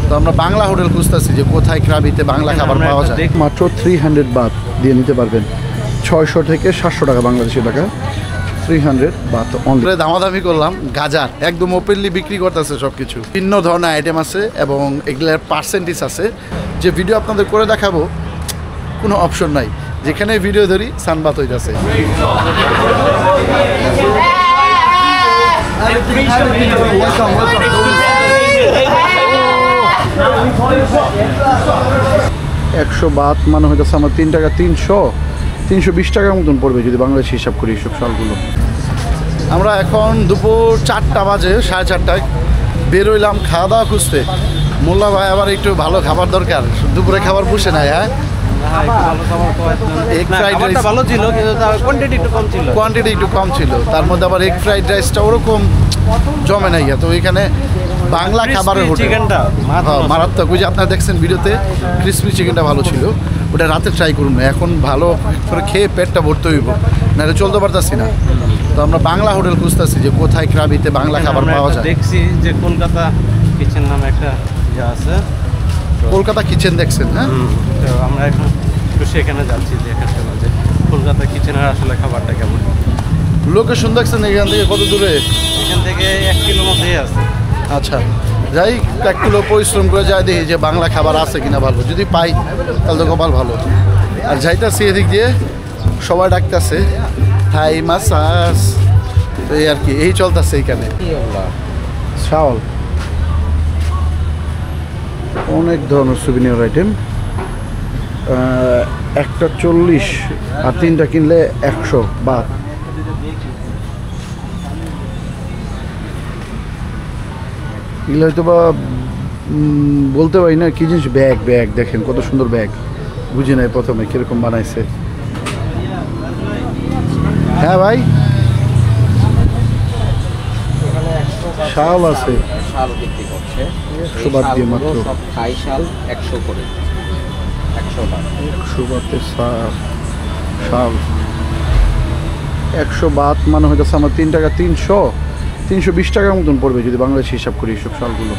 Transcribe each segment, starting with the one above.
তো আমরা বাংলা হোটেল খুঁজতেছি যে কোথায় ক্রাবিতে বাংলা খাবার পাওয়া যায়। মাত্র 300 বাত দিয়ে নিতে পারবেন, 600 থেকে 700 টাকা বাংলাদেশি টাকা, 300 বাত অনলি। দামাদামি করলাম, গাজার একদম ওপেনলি বিক্রি করতেছে সব কিছু, ভিন্ন ধরনের আইটেম আছে এবং এগুলোর পার্সেন্টেজ আছে। যে ভিডিও আপনাদের করে দেখাবো কোনো অপশন নাই, যেখানে ভিডিও ধরি সানবাত হয়ে যাচ্ছে। একশো বাত মানে হইতেছে আমার 3 টাকা, 320 টাকার মতন পড়বে যদি বাংলাদেশ হিসাব করি এইসব সালগুলো। আমরা এখন দুপুর 4টা বাজে, 4:30টায় বেরোইলাম খাওয়া দাওয়া খুঁজতে। মোল্লা ভাই আবার একটু ভালো খাবার দরকার, দুপুরে খাবার পুষে নাই। হ্যাঁ, এগ ফ্রাইড রাইস ভালো ছিল কিন্তু কোয়ান্টিটি একটু কম ছিল, তার মধ্যে আবার এগ ফ্রাইড রাইসটা ওরকম জমে নাই। তো ওইখানে বাংলা খাবারের হোটেল মারাত্মক। ওই যে আপনারা দেখছেন ভিডিওতে ক্রিসপি চিকেনটা ভালো ছিল, ওটা রাতে ট্রাই করুন না, এখন ভালো করে খেয়ে পেটটা ভরতে হইব, নাহলে চলতে পারতাছি না। তো আমরা বাংলা হোটেল খুঁজতেছি যে কোথায় ক্রাবিতে বাংলা খাবার পাওয়া যায়। দেখছি যে কলকাতা কিচেন নামে একটা যা আছে, কলকাতা কিচেন দেখছেন? হ্যাঁ, তো আমরা এখন একটু সেখানে যাচ্ছি দেখার জন্য যে কলকাতা কিচেনের আসলে খাবারটা কেমন। লোকেশন দেখছেন এখান থেকে কত দূরে? এখান থেকে 1 কিলোর মধ্যেই আছে। আচ্ছা, যাই 1 কিলো পরিশ্রম করে যাই, দেখি যে বাংলা খাবার আছে কিনা ভালো, যদি পাই তাহলে তো কপাল ভালো। আর যাইতাছি এদিক দিয়ে, সবাই ডাকতেছে থাই মাসাজ, এই আর কি, এই চলতেছে এইখানে। শাওল অনেক ধরনের সুভিনিয়র আইটেম, একটা 40 আর 3টা কিনলে 100 বাত। এগুলো হয়তো বা বলতে পারি না কি জিনিস। ব্যাগ দেখেন কত সুন্দর ব্যাগ, বুঝি নাই প্রথমে কিরকম বানাইছে। হ্যাঁ ভাই, শাল আছে, শাল বিক্রি করছে 100 বাত দিয়ে মাত্র। থাই শাল 100 করে, 100 বাত। 100 বাতে শাল 100 বাত মানে হইতেছে আমার 3 টাকা, 320 টাকার মতন পড়বে যদি বাংলাদেশ হিসাব করি এইসব শালগুলো।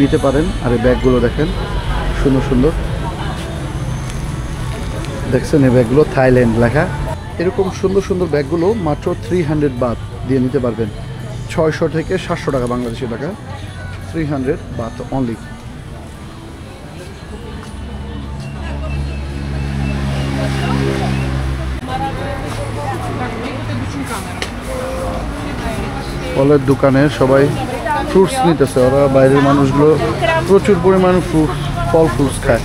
নিতে পারেন। আর এই ব্যাগগুলো দেখেন সুন্দর সুন্দর, দেখছেন এই ব্যাগগুলো থাইল্যান্ড লেখা। এরকম সুন্দর সুন্দর ব্যাগগুলো মাত্র 300 বাত দিয়ে নিতে পারবেন, 600 থেকে 700 টাকা বাংলাদেশি টাকা, 300 বাত অনলি। ফলের দোকানে সবাই ফ্রুটস নিতেছে, ওরা বাইরের মানুষগুলো প্রচুর পরিমাণে ফল ফ্রুটস খায়,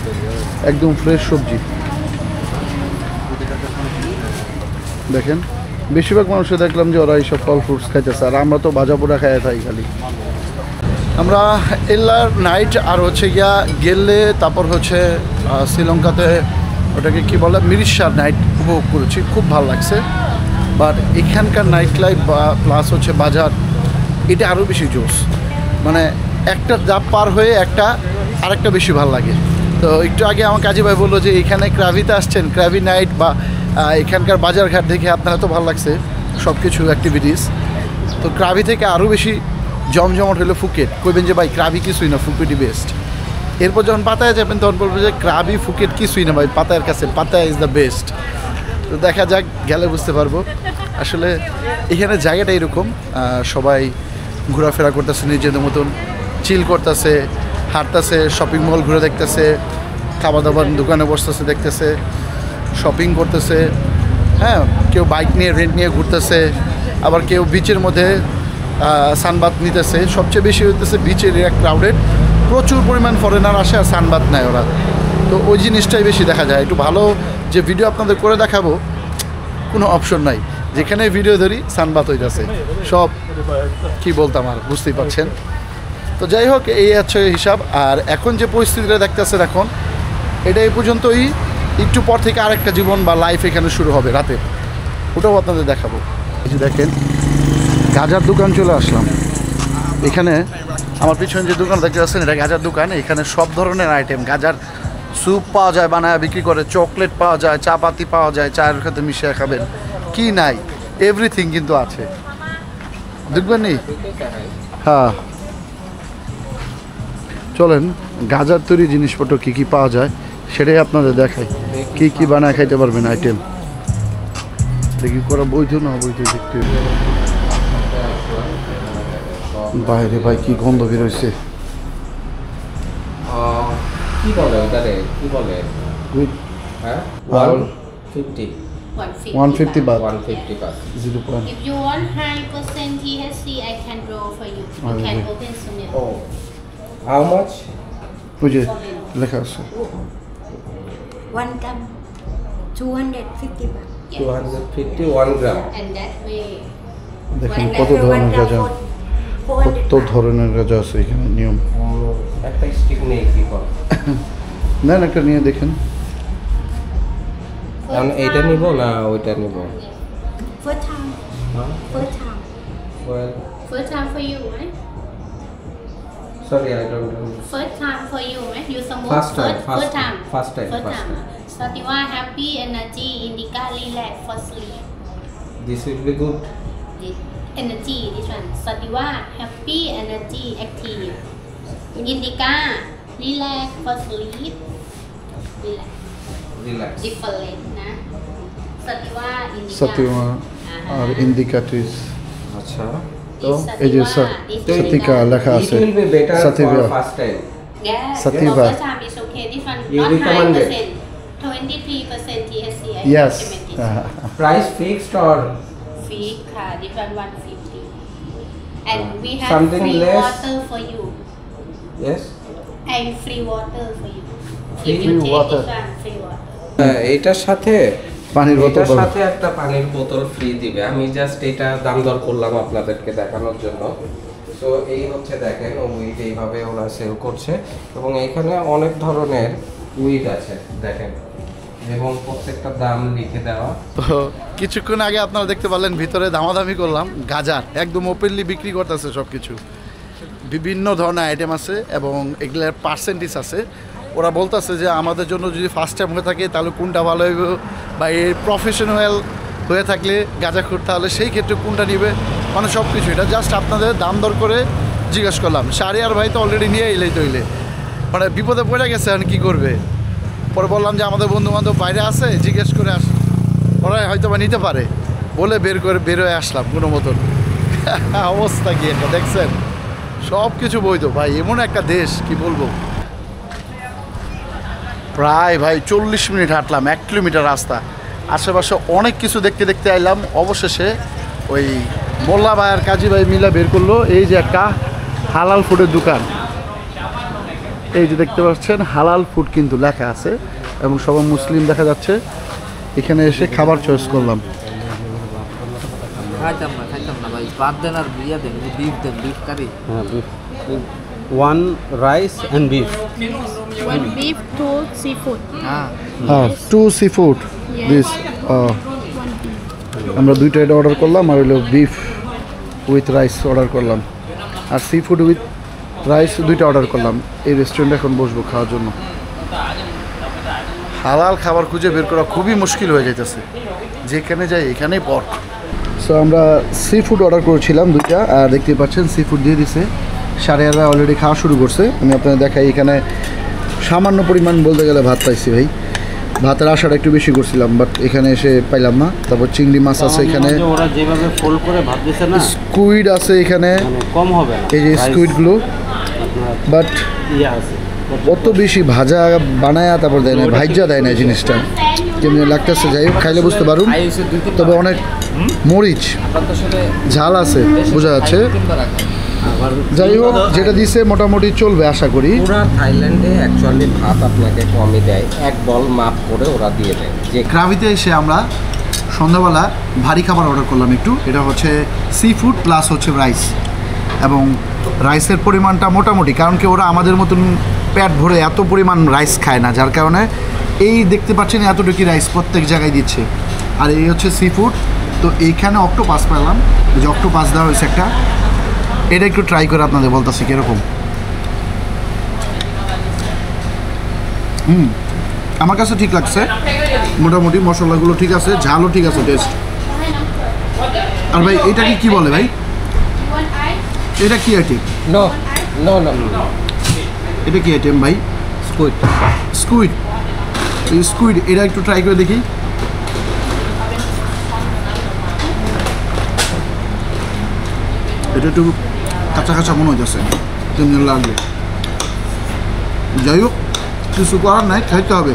একদম ফ্রেশ সবজি। দেখেন বেশিরভাগ মানুষে দেখলাম যে ওরা এইসব ফল ফ্রুটস খাইতেছে, আর আমরা তো ভাজা পোড়া খাই থাকি খালি। আমরা এল্লার নাইট আর হচ্ছে গিয়া গেলে, তারপর হচ্ছে শ্রীলঙ্কাতে ওটাকে কি বলে মিরিশার নাইট উপভোগ করেছি, খুব ভালো লাগছে। বাট এখানকার নাইট লাইফ বা প্লাস হচ্ছে বাজার, এটা আরও বেশি জোস, মানে একটা জাপ পার হয়ে আরেকটা বেশি ভালো লাগে। তো একটু আগে আমার কাজী ভাই বললো যে এখানে ক্রাভিতে আসছেন, ক্রাভি নাইট বা এখানকার বাজারঘাট দেখে আপনার তো ভালো লাগছে সব কিছু অ্যাক্টিভিটিস। তো ক্রাভি থেকে আরও বেশি জমজমট হলো ফুকেট। কইবেন যে ভাই ক্রাভি কিছুই না, ফুকেটই বেস্ট। এরপর যখন পাতায় যাবেন তখন বলবো যে ক্রাভি ফুকেট কিছুই না ভাই, পাতায়ের কাছে পাতায়া ইজ দ্য বেস্ট। তো দেখা যাক, গেলে বুঝতে পারবো। আসলে এখানে জায়গাটা এরকম, সবাই ঘোরাফেরা করতেছে নিজেদের মতন, চিল করতেছে, হাঁটতেছে, শপিং মল ঘুরে দেখতেছে, খাবার দাবার দোকানে বসতেছে, দেখতেছে, শপিং করতেছে। হ্যাঁ, কেউ বাইক নিয়ে রেন্ট নিয়ে ঘুরতেছে, আবার কেউ বিচের মধ্যে সানবাত নিতেছে। সবচেয়ে বেশি হইতেছে বিচ এরিয়া ক্রাউডেড, প্রচুর পরিমাণ ফরেনার আসে আর সানবাত নেয় ওরা। তো ওই জিনিসটাই বেশি দেখা যায়। একটু ভালো যে ভিডিও আপনাদের করে দেখাবো কোনো অপশন নাই, যেখানে ভিডিও ধরি সানবাত হয়ে যাচ্ছে সব। কি বলতাম আর, বুঝতেই পারছেন। তো যাই হোক, এই হচ্ছে হিসাব। আর এখন যে পরিস্থিতিটা দেখতেছেন এখন, এটা এই পর্যন্তই। একটু পর থেকে আরেকটা জীবন বা লাইফ এখানে শুরু হবে রাতে, ওটাও আপনাদের দেখাবো। এই যে দেখেন গাজার দোকান চলে আসলাম। এখানে আমার পিছনে যে দোকান দেখতে পাচ্ছেন, এটা গাজার দোকান। এখানে সব ধরনের আইটেম, গাজার স্যুপ পাওয়া যায়, বানায় বিক্রি করে, চকলেট পাওয়া যায়, চা পাতি পাওয়া যায়, চায়ের সাথে মিশিয়ে খাবেন, কি নাই এভরিথিং কিন্তু আছে, দেখবেন নি। হ্যাঁ, চলেন গাজার তৈরি জিনিসপত্র কী কী পাওয়া যায় সেটাই আপনাদের দেখাই। কী কী বানায় খাইতে পারবেন আইটেম। দেখি করা বৈধ না অবৈধ দেখতে হবে। বাইরে ভাই কি গন্ধ বেরোইছে। কি বলে ওটারে, কি বলে? হ্যাঁ 150 150 baht 150 baht 0. If you want high percent THC, I can draw for you. You can open soon. Oh, how much? ওই যে লেখা আছে 1 gram, 250 baht. 250 1 gram. And that way, দেখেন কত ধরনের গাঁজা, কত ধরনের গাঁজা আছে এখানে নিয়ম। একটা স্টিক নেই কি কর? নেন একটা নিয়ে দেখেন। এখন এইটা নিব না ওইটা নিব? First time, first time. Well, first time for you, right? sorry, I don't know. First time for you, right? You smoke First time, first time. first time. Sativa happy energy, indica relax for sleep. This will be good. The energy, this one. Sativa happy energy active. Indica relax for sleep. Relax. Relax. Different, na. Sativa indica. সাতিমা আর ইন্ডিকাটিস। আচ্ছা তো এই যে সাতিকা লেখা It আছে will be better সাতিবা। for first time. Yes. Sativa. First time is okay. This one You not recommend it? 9%. 23% THC. I Yes. recommend it. Price fixed or Free card. This one 150. And we have Something free less? water for you. yes? And free water for you. Free If you take water. this one, free water. এইটার সাথে পানির বোতল এটার পাবেন। সাথে একটা পানির বোতল ফ্রি দিবে। আমি জাস্ট এটা দাম দর করলাম আপনাদেরকে দেখানোর জন্য। তো এই হচ্ছে দেখেন উইড এইভাবে ওরা সেল করছে এবং এখানে অনেক ধরনের উইড আছে দেখেন এবং প্রত্যেকটা দাম লিখে দেওয়া। তো কিছুক্ষণ আগে আপনারা দেখতে পারলেন ভিতরে দামাদামি করলাম গাজার, একদম ওপেনলি বিক্রি করতেছে সব কিছু। বিভিন্ন ধরনের আইটেম আছে এবং এগুলোর পার্সেন্টেজ আছে। ওরা বলতেছে যে আমাদের জন্য যদি ফার্স্ট টাইম হয়ে থাকে তাহলে কোনটা ভালো হইব, বা এই প্রফেশনাল হয়ে থাকলে গাঁজাখোর তাহলে সেই ক্ষেত্রে কোনটা নিবে, মানে সব কিছু। এটা জাস্ট আপনাদের দাম দর করে জিজ্ঞেস করলাম। শাহরিয়ার ভাই তো অলরেডি নিয়ে এলেই তৈলে, মানে বিপদে পড়ে গেছে, এখন কী করবে। পরে বললাম যে আমাদের বন্ধু বান্ধব বাইরে আছে, জিজ্ঞেস করে আস, ওরা হয়তো বা নিতে পারে বলে বের হয়ে আসলাম কোনো মতন। অবস্থা কি একটা দেখছেন, সব কিছু বৈধ ভাই, এমন একটা দেশ কি বলবো। প্রায় ভাই 40 মিনিট হাঁটলাম, 1 কিলোমিটার রাস্তা। আশেপাশে অনেক কিছু দেখতে দেখতে আইলাম। অবশেষে ওই মোল্লা ভাই আর কাজী ভাই মিলা বের করলো এই যে একটা হালাল ফুডের দোকান। এই যে দেখতে পাচ্ছেন হালাল ফুড কিন্তু লেখা আছে এবং সবাই মুসলিম দেখা যাচ্ছে। এখানে এসে খাবার চয়েস করলাম। খাইতাম না ভাই, বাদ দেন আর বিয়া দেন, বিফ কারি। হ্যাঁ, one rice and beef. One beef, 2 seafood. হ্যাঁ, হ্যাঁ 2 সি ফুড দিস। আমরা দুইটা এটা অর্ডার করলাম, আর হইলো বিফ উইথ রাইস অর্ডার করলাম, আর সি ফুড উইথ রাইস দুইটা অর্ডার করলাম। এই রেস্টুরেন্টে এখন বসবো খাওয়ার জন্য। হালাল খাবার খুঁজে বের করা খুবই মুশকিল হয়ে যাইতেছে, যেখানে যাই এখানেই পট। সো আমরা সি ফুড অর্ডার করেছিলাম দুইটা, আর দেখতেই পাচ্ছেন সি ফুড দিয়ে দিছে। শাহরিয়াররা অলরেডি খাওয়া শুরু করছে। আমি আপনাদের দেখাই, এখানে সামান্য পরিমাণ বলতে গেলে ভাত পাইছি ভাই। ভাতের আশাটা একটু বেশি করছিলাম, বাট এখানে এসে পাইলাম না। তারপর চিংড়ি মাছ আছে এখানে, ওরা যেভাবে ফোল্ড করে ভাত দিচ্ছে না, স্কুইড আছে এখানে, মানে কম হবে না। এই যে স্কুইডগুলো, বাট ইয়ে আছে অত বেশি ভাজা বানায় তারপর দেয় না, ভাইজা দেয় না এই জিনিসটা, কেমনি লাগতেছে। যাই হোক খাইলে বুঝতে পারুন, আই হইছে 2-3 তবে অনেক মরিচ আপনার তো আসলে ঝাল আছে, বোঝা যাচ্ছে। 3 রাখেন। আবার যাই হোক যেটা দিছে মোটামুটি চলবে আশা করি। পুরা থাইল্যান্ডে অ্যাকচুয়ালি ভাত আপনাকে কমই দেয়, এক বল মাপ করে ওরা দিয়ে দেয়। যে গ্রাভিতে এসে আমরা সন্ধ্যাবেলা ভারী খাবার অর্ডার করলাম একটু। এটা হচ্ছে সি ফুড প্লাস হচ্ছে রাইস, এবং রাইসের পরিমাণটা মোটামুটি, কারণ কি ওরা আমাদের মতন পেট ভরে এত পরিমাণ রাইস খায় না, যার কারণে এই দেখতে পাচ্ছেন এতটুকু রাইস প্রত্যেক জায়গায় দিচ্ছে। আর এই হচ্ছে সি ফুড। তো এইখানে অক্টোপাস পেলাম, যে অক্টোপাস দেওয়া হয়েছে একটা, এটা একটু ট্রাই করে আপনাদের বলতেছি কীরকম। আমার কাছে ঠিক লাগছে মোটামুটি, মশলাগুলো ঠিক আছে, ঝালও ঠিক আছে, টেস্ট। আর ভাই এটাকে কি বলে ভাই, You want ice? এটা কি আর কি? নো নো নো এটা কি আইটেম ভাই? Squid. স্কুইড। এই স্কুইড এটা একটু ট্রাই করে দেখি। এটা একটু কাঁচা কাঁচা মনে হইতেছে, কেমন লাগবে। যাই হোক, কিছু করার নাই, খাইতে হবে।